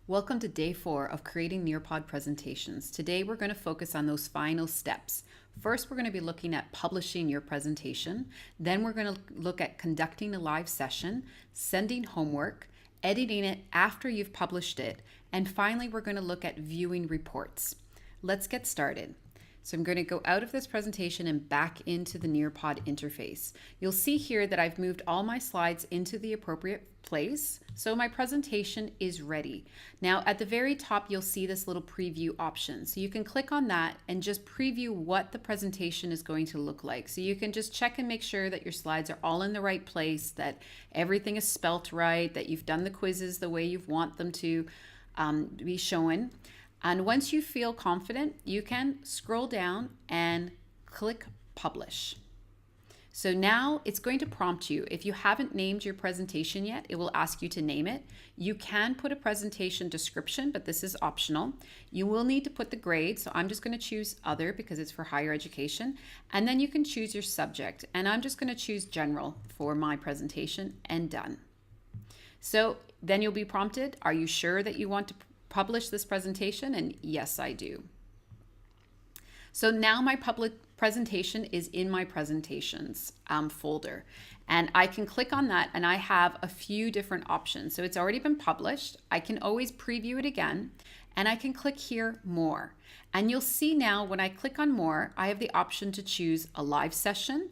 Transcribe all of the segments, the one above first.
Welcome to day 4 of creating Nearpod presentations. Today we're going to focus on those final steps. First, we're going to be looking at publishing your presentation. Then we're going to look at conducting a live session, sending homework, editing it after you've published it, and finally we're going to look at viewing reports. Let's get started. So I'm going to go out of this presentation and back into the Nearpod interface. You'll see here that I've moved all my slides into the appropriate place, so my presentation is ready. Now at the very top you'll see this little preview option. So you can click on that and just preview what the presentation is going to look like. So you can just check and make sure that your slides are all in the right place, that everything is spelt right, that you've done the quizzes the way you want them to be shown. And once you feel confident, you can scroll down and click Publish. So now it's going to prompt you. If you haven't named your presentation yet, it will ask you to name it. You can put a presentation description, but this is optional. You will need to put the grade, so I'm just going to choose Other because it's for higher education. And then you can choose your subject. And I'm just going to choose General for my presentation and Done. So then you'll be prompted, are you sure that you want to publish this presentation? And yes, I do. So now my public presentation is in my presentations folder, and I can click on that and I have a few different options. So it's already been published. I can always preview it again, and I can click here More. And you'll see now when I click on More, I have the option to choose a live session,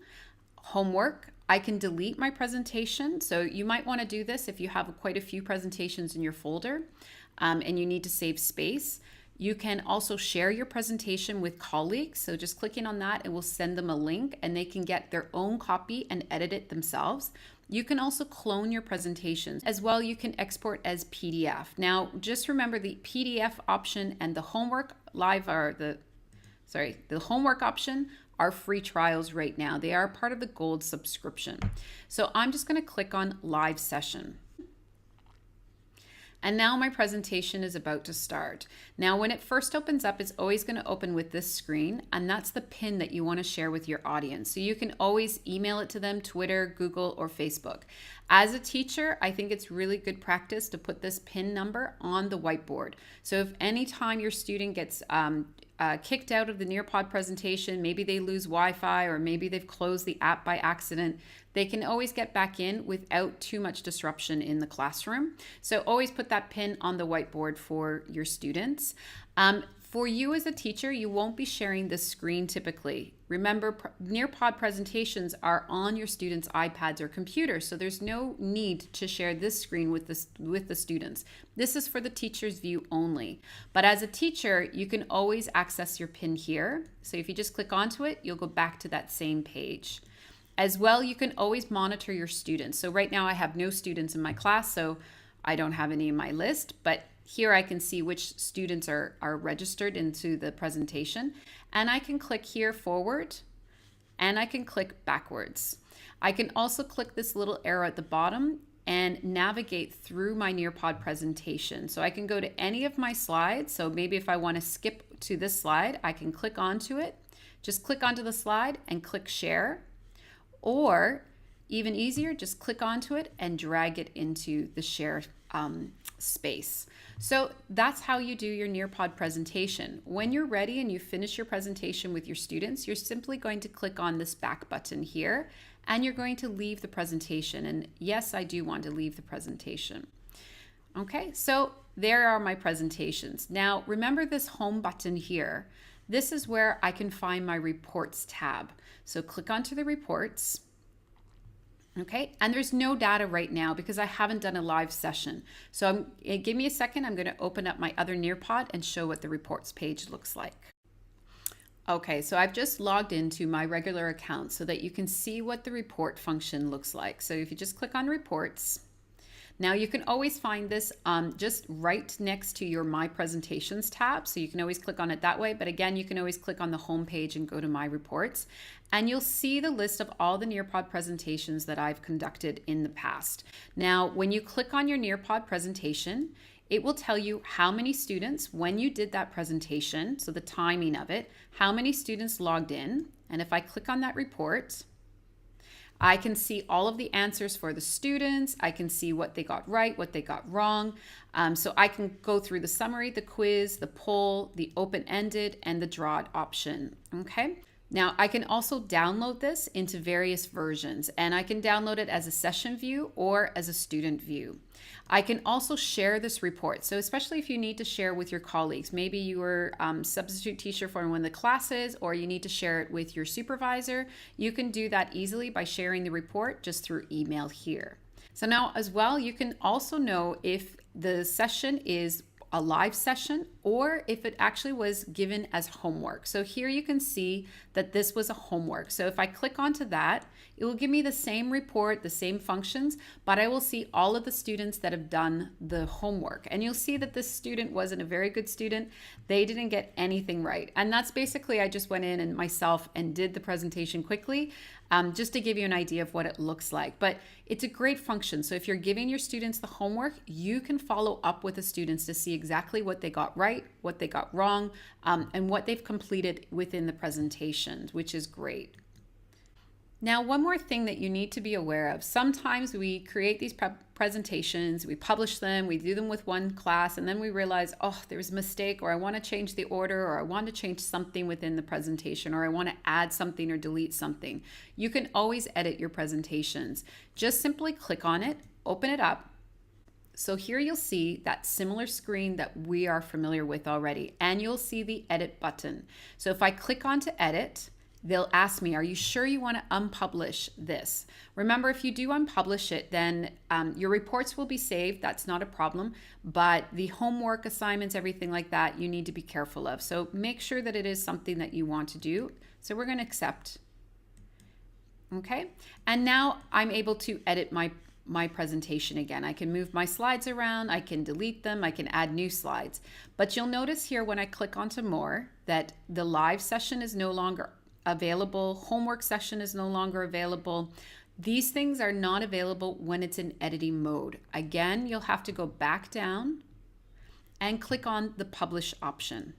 homework. I can delete my presentation. So you might want to do this if you have quite a few presentations in your folder and you need to save space. You can also share your presentation with colleagues. So just clicking on that, it will send them a link and they can get their own copy and edit it themselves. You can also clone your presentations. As well, you can export as PDF. Now, just remember the PDF option and the homework the homework option are free trials right now. They are part of the gold subscription. So I'm just going to click on Live Session. And now my presentation is about to start. Now, when it first opens up, it's always going to open with this screen, and that's the pin that you want to share with your audience. So you can always email it to them, Twitter, Google, or Facebook. As a teacher, I think it's really good practice to put this pin number on the whiteboard. So if any time your student gets kicked out of the Nearpod presentation, maybe they lose Wi-Fi or maybe they've closed the app by accident, they can always get back in without too much disruption in the classroom. So always put that pin on the whiteboard for your students. For you as a teacher, you won't be sharing this screen typically. Remember, Nearpod presentations are on your students' iPads or computers, so there's no need to share this screen with the students. This is for the teacher's view only. But as a teacher, you can always access your pin here. So if you just click onto it, you'll go back to that same page. As well, you can always monitor your students. So right now I have no students in my class, so I don't have any in my list, but here I can see which students are registered into the presentation, and I can click here forward and I can click backwards. I can also click this little arrow at the bottom and navigate through my Nearpod presentation. So I can go to any of my slides. So maybe if I want to skip to this slide, I can click onto it, just click onto the slide and click share, or even easier, just click onto it and drag it into the share space. So that's how you do your Nearpod presentation. When you're ready and you finish your presentation with your students, you're simply going to click on this back button here and you're going to leave the presentation. And yes, I do want to leave the presentation. Okay, so there are my presentations. Now remember this home button here. This is where I can find my reports tab. So click onto the reports. Okay, and there's no data right now because I haven't done a live session. So give me a second, I'm going to open up my other Nearpod and show what the reports page looks like. Okay, so I've just logged into my regular account so that you can see what the report function looks like. So if you just click on reports, now you can always find this just right next to your My Presentations tab. So you can always click on it that way. But again, you can always click on the home page and go to My Reports. And you'll see the list of all the Nearpod presentations that I've conducted in the past. Now, when you click on your Nearpod presentation, it will tell you how many students, when you did that presentation, so the timing of it, how many students logged in. And if I click on that report, I can see all of the answers for the students. I can see what they got right, what they got wrong. So I can go through the summary, the quiz, the poll, the open-ended, and the drawed option, okay? Now, I can also download this into various versions, and I can download it as a session view or as a student view. I can also share this report. So especially if you need to share with your colleagues, maybe you were substitute teacher for one of the classes, or you need to share it with your supervisor, you can do that easily by sharing the report just through email here. So now as well, you can also know if the session is a live session or if it actually was given as homework. So here you can see that this was a homework. So if I click onto that, it will give me the same report, the same functions, but I will see all of the students that have done the homework. And you'll see that this student wasn't a very good student. They didn't get anything right. And that's basically, I just went in and myself and did the presentation quickly, just to give you an idea of what it looks like. But it's a great function. So if you're giving your students the homework, you can follow up with the students to see exactly what they got right, what they got wrong, and what they've completed within the presentation, which is great. Now, one more thing that you need to be aware of. Sometimes we create these presentations, we publish them, we do them with one class, and then we realize, oh, there's a mistake, or I want to change the order, or I want to change something within the presentation, or I want to add something or delete something. You can always edit your presentations. Just simply click on it, open it up. So here you'll see that similar screen that we are familiar with already, and you'll see the edit button. So if I click on to edit, they'll ask me, are you sure you want to unpublish this? Remember, if you do unpublish it, then your reports will be saved. That's not a problem. But the homework assignments, everything like that, you need to be careful of. So make sure that it is something that you want to do. So we're going to accept. Okay. And now I'm able to edit my presentation again. I can move my slides around, I can delete them, I can add new slides. But you'll notice here when I click onto more that the live session is no longer available, homework session is no longer available. These things are not available when it's in editing mode. Again, you'll have to go back down and click on the publish option.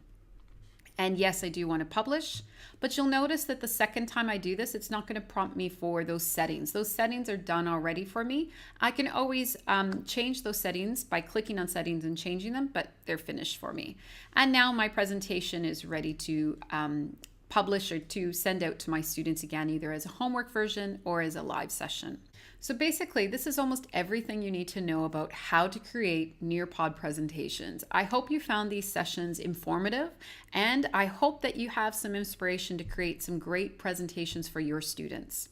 And yes, I do want to publish, but you'll notice that the second time I do this, it's not going to prompt me for those settings. Those settings are done already for me. I can always change those settings by clicking on settings and changing them, but they're finished for me. And now my presentation is ready to publish or to send out to my students again, either as a homework version or as a live session. So basically, this is almost everything you need to know about how to create Nearpod presentations. I hope you found these sessions informative, and I hope that you have some inspiration to create some great presentations for your students.